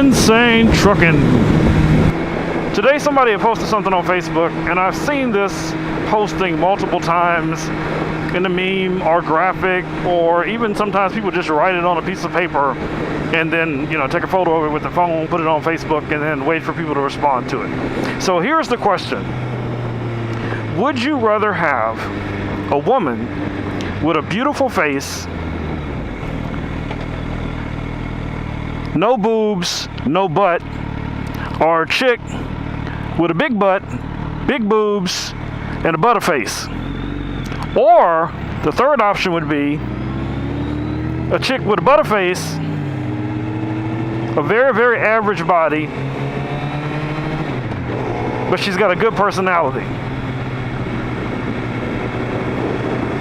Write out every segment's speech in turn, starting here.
Insane Trucking. Today somebody had posted something on Facebook, and I've seen this posting multiple times in the meme or graphic, or even sometimes people just write it on a piece of paper and then, you know, take a photo of it with the phone, put it on Facebook, and then wait for people to respond to it. So here's the question. Would you rather have a woman with a beautiful face, no boobs, no butt, or a chick with a big butt, big boobs, and a butterface? Or the third option would be a chick with a butterface, a very, very average body, but she's got a good personality.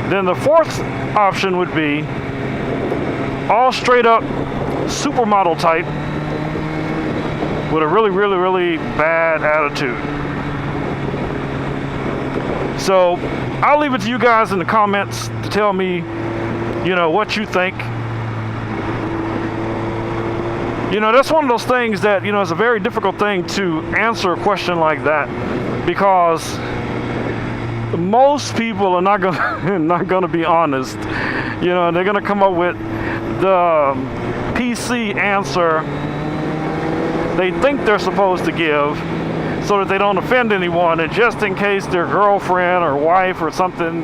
Then the fourth option would be all straight up supermodel type with a really, really, really bad attitude. So I'll leave it to you guys in the comments to tell me, you know, what you think. You know, that's one of those things that, you know, it's a very difficult thing to answer a question like that, because most people are not gonna be honest. You know, they're gonna come up with the PC answer they think they're supposed to give, so that they don't offend anyone, and just in case their girlfriend or wife or something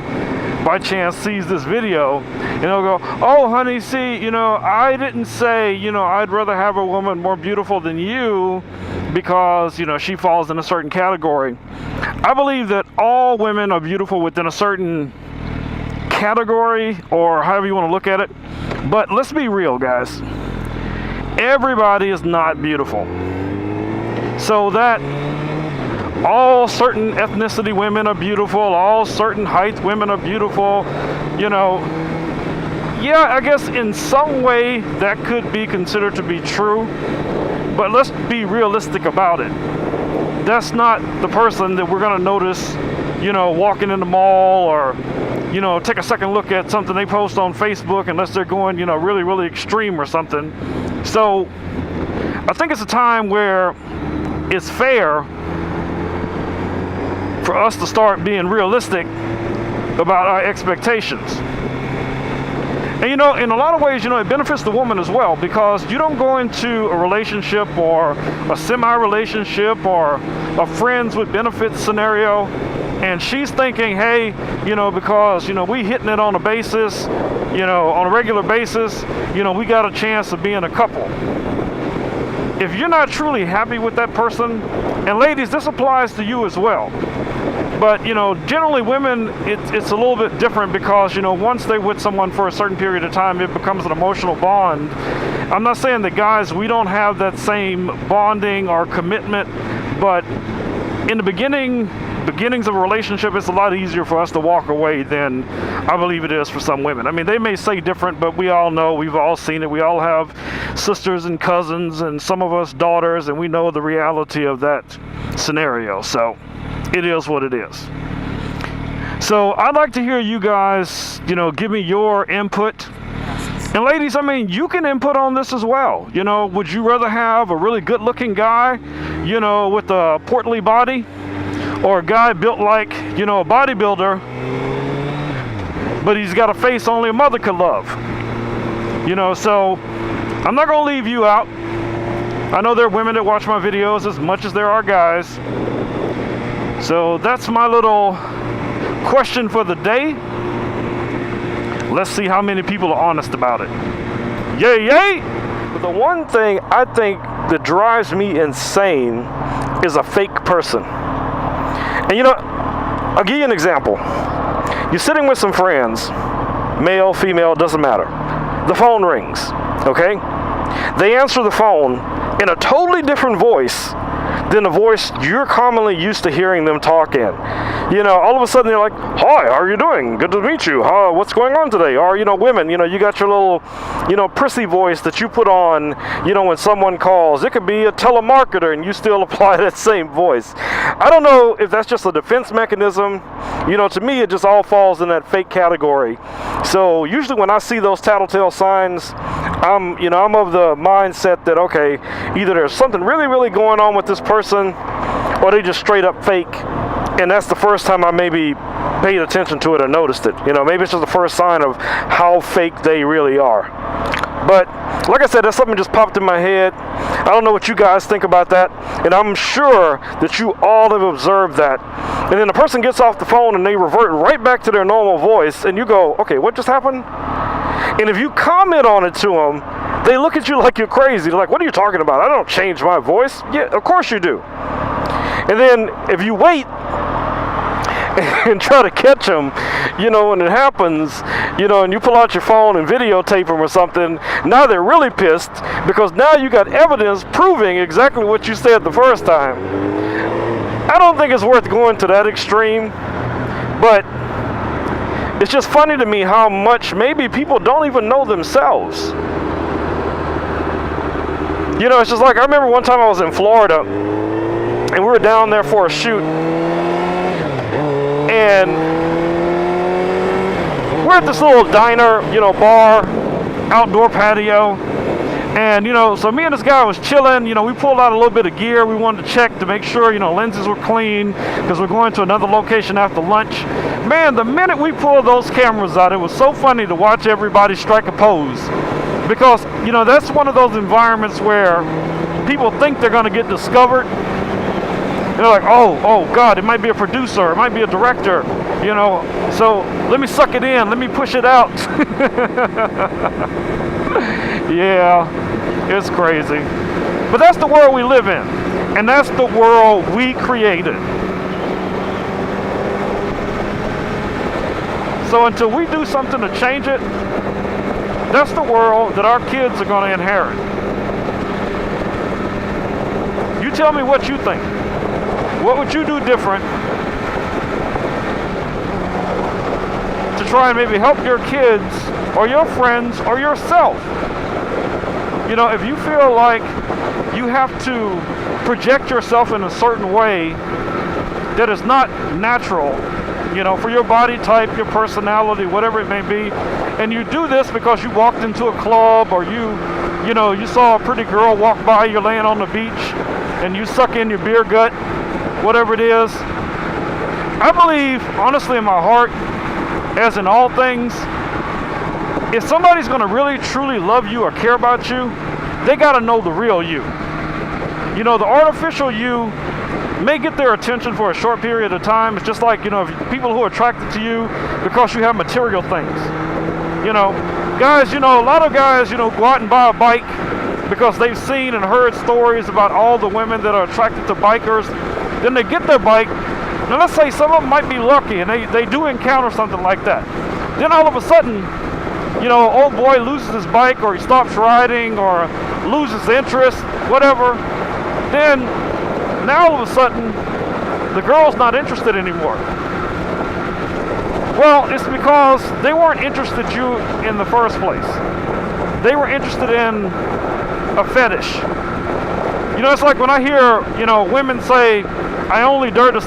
by chance sees this video, and they'll go, oh honey, see, you know, I didn't say, you know, I'd rather have a woman more beautiful than you because, you know, she falls in a certain category. I believe that all women are beautiful within a certain category, or however you want to look at it. But let's be real, guys. Everybody is not beautiful. So that all certain ethnicity women are beautiful, all certain height women are beautiful, you know, yeah, I guess in some way that could be considered to be true, but let's be realistic about it. That's not the person that we're going to notice, you know, walking in the mall, or, you know, take a second look at something they post on Facebook, unless they're going, you know, really, really extreme or something. So I think it's a time where it's fair for us to start being realistic about our expectations. And, you know, in a lot of ways, you know, it benefits the woman as well, because you don't go into a relationship or a semi-relationship or a friends with benefits scenario, and she's thinking, hey, you know, because, you know, we hitting it on a basis, you know, on a regular basis, you know, we got a chance of being a couple. If you're not truly happy with that person, and ladies, this applies to you as well, but, you know, generally women, it's a little bit different, because, you know, once they're with someone for a certain period of time, it becomes an emotional bond. I'm not saying that guys, we don't have that same bonding or commitment, but in the beginnings of a relationship, it's a lot easier for us to walk away than I believe it is for some women. I mean, they may say different, but we all know, we've all seen it. We all have sisters and cousins, and some of us daughters, and we know the reality of that scenario. So it is what it is. So I'd like to hear you guys, you know, give me your input. And ladies, I mean, you can input on this as well. You know, would you rather have a really good looking guy, you know, with a portly body, or a guy built like, you know, a bodybuilder, but he's got a face only a mother could love? You know, so I'm not going to leave you out. I know there are women that watch my videos as much as there are guys. So that's my little question for the day. Let's see how many people are honest about it. Yay, yay! But the one thing I think that drives me insane is a fake person. And, you know, I'll give you an example. You're sitting with some friends, male, female, doesn't matter. The phone rings, okay? They answer the phone in a totally different voice than the voice you're commonly used to hearing them talk in. You know, all of a sudden they're like, hi, how are you doing? Good to meet you. What's going on today? Or, you know, women, you know, you got your little, you know, prissy voice that you put on, you know, when someone calls. It could be a telemarketer and you still apply that same voice. I don't know if that's just a defense mechanism. You know, to me, it just all falls in that fake category. So usually when I see those tattletale signs, I'm of the mindset that, okay, either there's something really, really going on with this person, or they just straight up fake. And that's the first time I maybe paid attention to it or noticed it. Maybe it's just the first sign of how fake they really are. But like I said, that's something that just popped in my head. I don't know what you guys think about that, and I'm sure that you all have observed that. And then the person gets off the phone and they revert right back to their normal voice, and you go, okay, what just happened? And if you comment on it to them, they look at you like you're crazy. They're like, what are you talking about? I don't change my voice. Yeah, of course you do. And then if you wait and try to catch them, when it happens, and you pull out your phone and videotape them or something, now they're really pissed because now you got evidence proving exactly what you said the first time. I don't think it's worth going to that extreme, but it's just funny to me how much maybe people don't even know themselves. It's just like, I remember one time I was in Florida and we were down there for a shoot, and we're at this little diner, bar, outdoor patio, and so me and this guy was chilling. We pulled out a little bit of gear. We wanted to check to make sure lenses were clean because we're going to another location after lunch. Man, the minute we pulled those cameras out, it was so funny to watch everybody strike a pose, because that's one of those environments where people think they're going to get discovered. They're like, oh God, it might be a producer, it might be a director, so let me suck it in, let me push it out. Yeah, it's crazy. But that's the world we live in, and that's the world we created. So until we do something to change it, that's the world that our kids are going to inherit. You tell me what you think. What would you do different to try and maybe help your kids or your friends or yourself? If you feel like you have to project yourself in a certain way that is not natural, for your body type, your personality, whatever it may be, and you do this because you walked into a club, or you saw a pretty girl walk by, you're laying on the beach, and you suck in your beer gut, whatever it is. I believe, honestly, in my heart, as in all things, if somebody's going to really, truly love you or care about you, they got to know the real you. The artificial you may get their attention for a short period of time. It's just like, if people who are attracted to you because you have material things. Guys, a lot of guys, go out and buy a bike because they've seen and heard stories about all the women that are attracted to bikers. Then they get their bike. Now let's say some of them might be lucky and they do encounter something like that. Then all of a sudden, old boy loses his bike, or he stops riding, or loses interest, whatever. Then now all of a sudden, the girl's not interested anymore. Well, it's because they weren't interested in you in the first place. They were interested in a fetish. It's like when I hear, women say, I only date a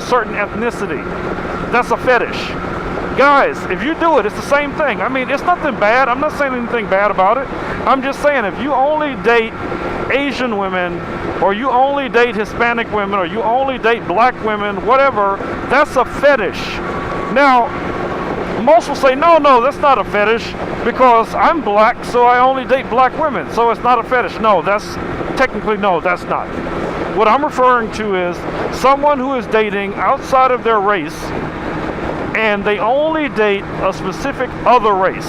certain ethnicity. That's a fetish. Guys, if you do it, it's the same thing. I mean, it's nothing bad. I'm not saying anything bad about it. I'm just saying, if you only date Asian women, or you only date Hispanic women, or you only date black women, whatever, that's a fetish. Now, most will say, no, that's not a fetish, because I'm black, so I only date black women, so it's not a fetish. No, that's not. What I'm referring to is someone who is dating outside of their race, and they only date a specific other race,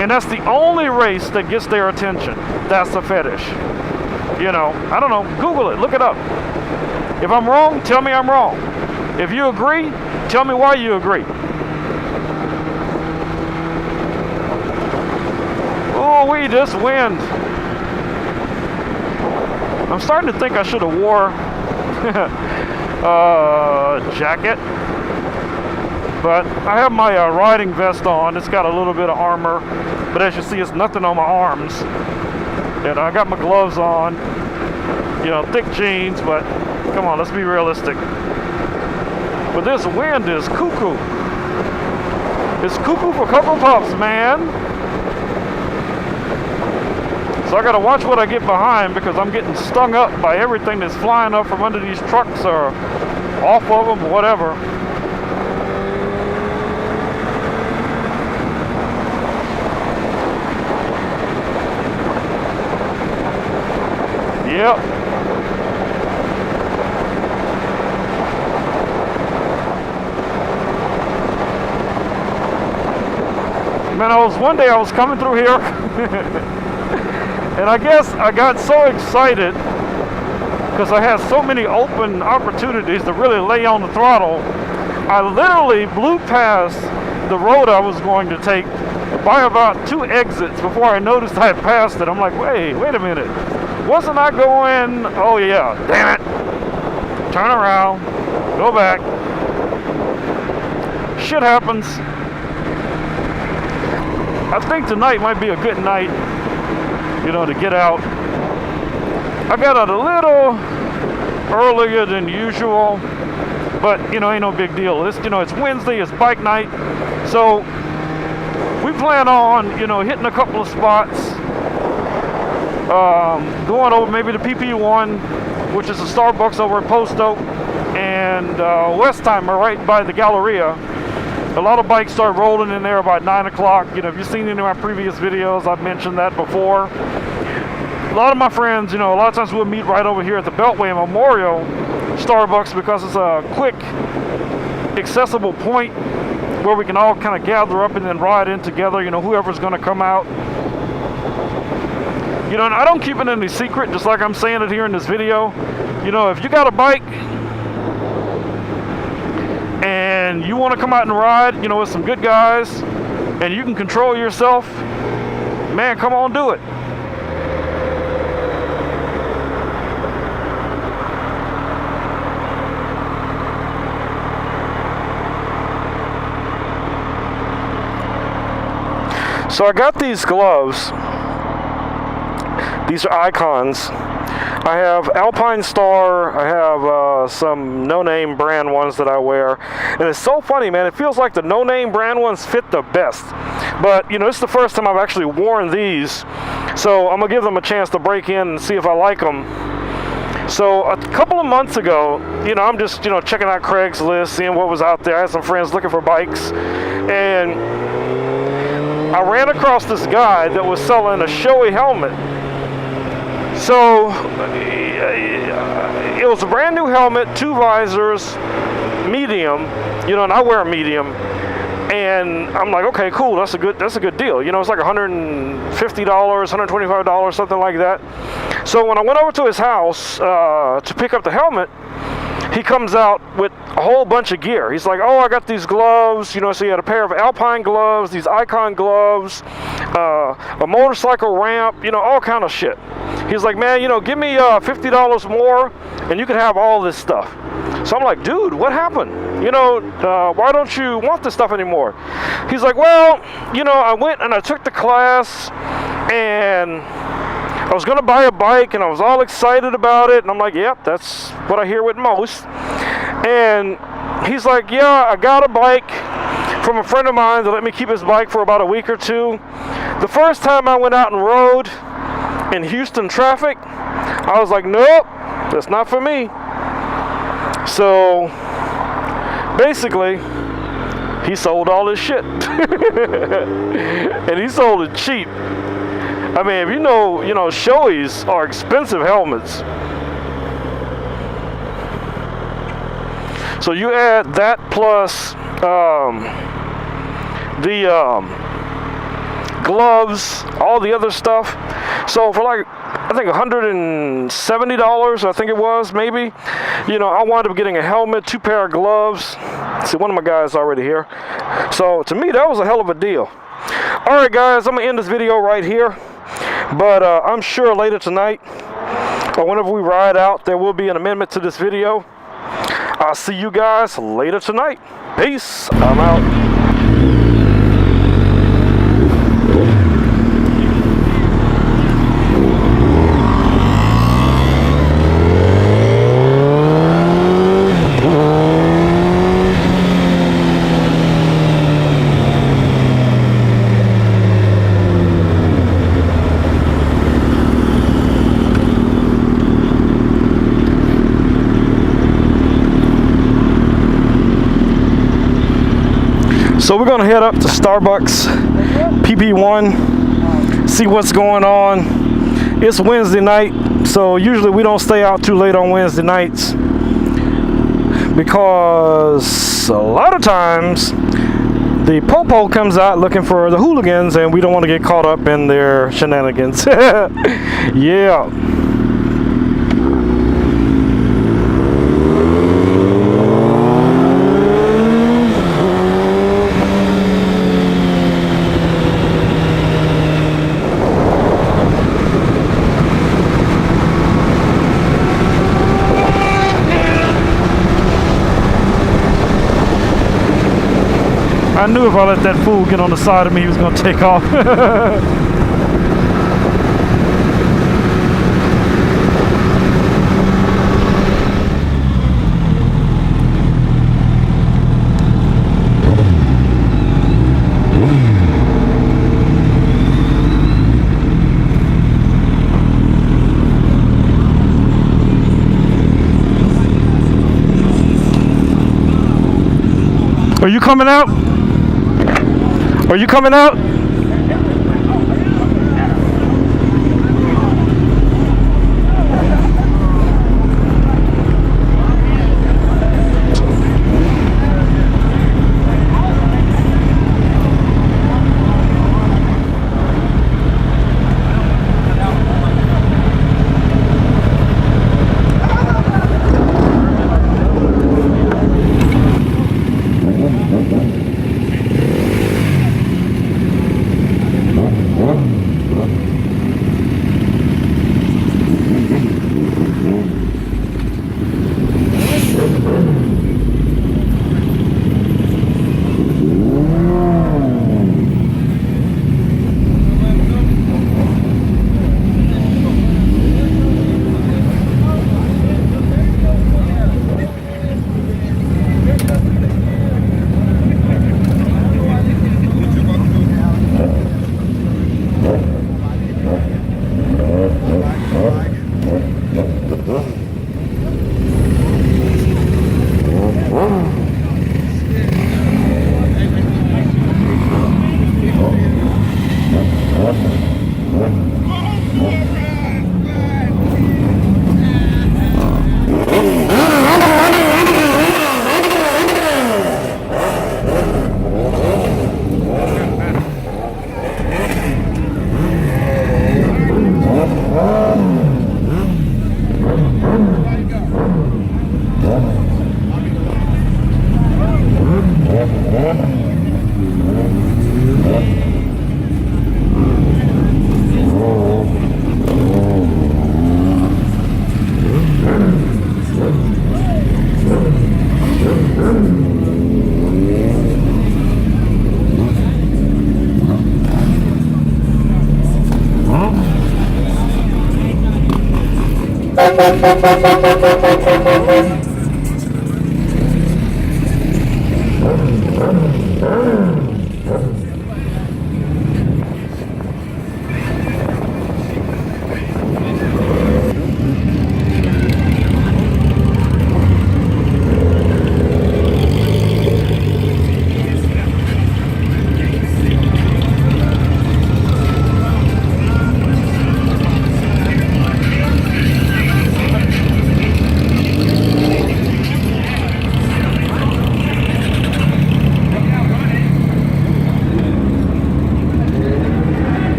and that's the only race that gets their attention. That's a fetish. I don't know, Google it, look it up. If I'm wrong, tell me I'm wrong. If you agree, tell me why you agree. Oh, this wind. I'm starting to think I should have wore a jacket. But I have my riding vest on. It's got a little bit of armor, but as you see, it's nothing on my arms. And I got my gloves on, thick jeans, but come on, let's be realistic. But this wind is cuckoo. It's cuckoo for Cocoa Puffs, man. So I gotta watch what I get behind because I'm getting stung up by everything that's flying up from under these trucks or off of them, or whatever. Yep. Man, one day I was coming through here and I guess I got so excited because I had so many open opportunities to really lay on the throttle. I literally blew past the road I was going to take by about 2 exits before I noticed I had passed it. I'm like, wait a minute. Wasn't I going? Oh yeah, damn it. Turn around, go back. Shit happens. I think tonight might be a good night, to get out. I got out a little earlier than usual, but ain't no big deal. It's Wednesday, it's bike night, so we plan on hitting a couple of spots, going over maybe the PP1, which is a Starbucks over at Post Oak, and Westheimer right by the Galleria. A lot of bikes start rolling in there about 9 o'clock. If you've seen any of my previous videos, I've mentioned that before. A lot of my friends, a lot of times we'll meet right over here at the Beltway Memorial Starbucks because it's a quick, accessible point where we can all kind of gather up and then ride in together, whoever's going to come out. And I don't keep it any secret, just like I'm saying it here in this video. If you got a bike and you want to come out and ride, with some good guys, and you can control yourself, man, come on, do it. So I got these gloves. These are Icons. I have Alpine Star, I have some no-name brand ones that I wear, and it's so funny, man. It feels like the no-name brand ones fit the best, but it's the first time I've actually worn these, so I'm gonna give them a chance to break in and see if I like them. So a couple of months ago, I'm just checking out Craigslist, seeing what was out there. I had some friends looking for bikes, and I ran across this guy that was selling a Shoei helmet. So it was a brand new helmet, 2 visors, medium, and I wear a medium, and I'm like, okay, cool, that's a good deal. It's like $150, $125, something like that. So when I went over to his house to pick up the helmet, he comes out with a whole bunch of gear. He's like, oh, I got these gloves, so he had a pair of Alpine gloves, these Icon gloves, a motorcycle ramp, all kind of shit. He's like, man, give me $50 more and you can have all this stuff. So I'm like, dude, what happened? Why don't you want this stuff anymore? He's like, well, I went and I took the class and I was gonna buy a bike and I was all excited about it, and I'm like, yep, that's what I hear with most. And he's like, yeah, I got a bike from a friend of mine to let me keep his bike for about a week or 2. The first time I went out and rode in Houston traffic, I was like, nope, that's not for me. So basically, he sold all his shit. And he sold it cheap. I mean, if you know, Shoeis are expensive helmets. So you add that plus the gloves, all the other stuff. So for like, I think $170, I think it was, maybe. I wound up getting a helmet, 2 pair of gloves. See, one of my guys already here. So to me, that was a hell of a deal. All right, guys, I'm gonna end this video right here. But I'm sure later tonight, or whenever we ride out, there will be an amendment to this video. I'll see you guys later tonight. Peace. I'm out. So we're gonna head up to Starbucks, PP1, see what's going on. It's Wednesday night, so usually we don't stay out too late on Wednesday nights because a lot of times the popo comes out looking for the hooligans and we don't want to get caught up in their shenanigans. Yeah. I knew if I let that fool get on the side of me, he was going to take off. Are you coming out? Are you coming out?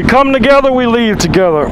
come together, we leave together.